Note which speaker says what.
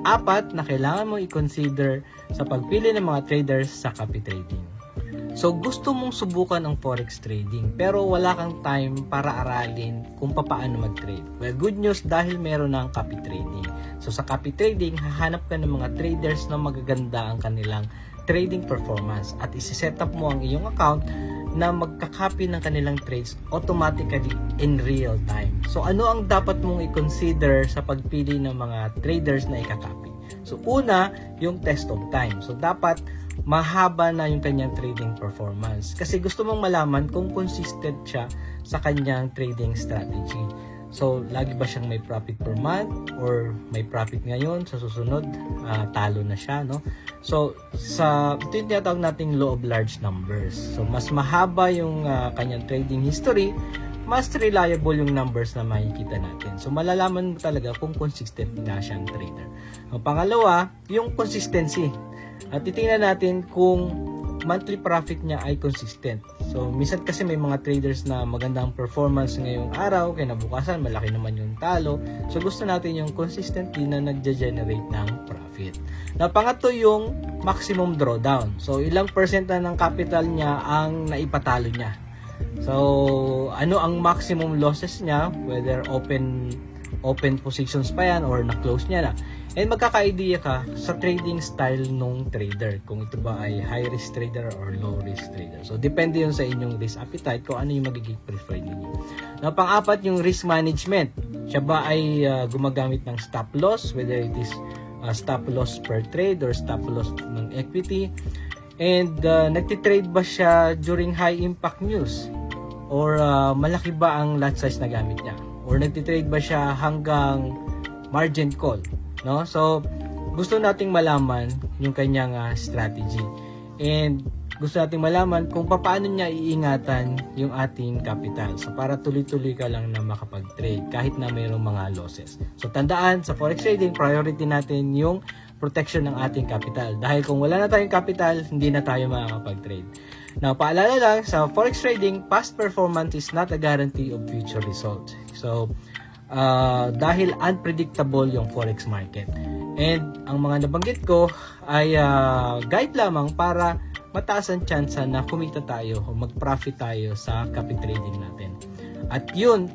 Speaker 1: apat na kailangan mong i-consider sa pagpili ng mga traders sa copy trading. So gusto mong subukan ang forex trading pero wala kang time para aralin kung paano mag-trade. Well, good news dahil meron ng copy trading. So sa copy trading, hahanap ka ng mga traders na magaganda ang kanilang trading performance at isi-set up mo ang iyong account na magka-copy ng kanilang trades automatically in real time. So ano ang dapat mong i-consider sa pagpili ng mga traders na i-copy? So una, yung test of time. So dapat mahaba na yung kanyang trading performance kasi gusto mong malaman kung consistent siya sa kanyang trading strategy. So, lagi ba siyang may profit per month or may profit ngayon, sa susunod, talo na siya, no? So, ito yung tinatawag nating law of large numbers. So, mas mahaba yung kanyang trading history, mas reliable yung numbers na makikita natin. So, malalaman mo talaga kung consistent nga siyang trader. Ang pangalawa, yung consistency. At titingnan natin kung monthly profit niya ay consistent. So, minsan kasi may mga traders na magandang performance ngayong araw, kinabukasan malaki naman yung talo. So, gusto natin yung consistent din na nagja-generate ng profit. Na pangatlo yung maximum drawdown. So, ilang percent na ng capital niya ang naipatalo niya. So, ano ang maximum losses niya, whether open positions pa yan or na-close niya na. And magkaka-idea ka sa trading style nung trader, kung ito ba ay high risk trader or low risk trader. So depende yun sa inyong risk appetite kung ano yung magiging preferred ninyo. Now, pang-apat yung risk management. Siya ba ay gumagamit ng stop loss, whether it is stop loss per trade or stop loss ng equity, and nagtitrade ba siya during high impact news, or malaki ba ang lot size na gamit niya, or nagtitrade ba siya hanggang margin call, no? So gusto nating malaman yung kanyang strategy, and gusto nating malaman kung paano niya iingatan yung ating capital, so para tuloy-tuloy ka lang na makapag-trade kahit na mayroong mga losses. So tandaan, sa forex trading, priority natin yung protection ng ating capital, dahil kung wala na tayong capital, hindi na tayo makakapag-trade. Now, paalala lang, sa forex trading, past performance is not a guarantee of future results. So dahil unpredictable yung forex market, and ang mga nabanggit ko ay guide lamang para mataas ang chance na kumita tayo o mag-profit tayo sa copy trading natin. At yun,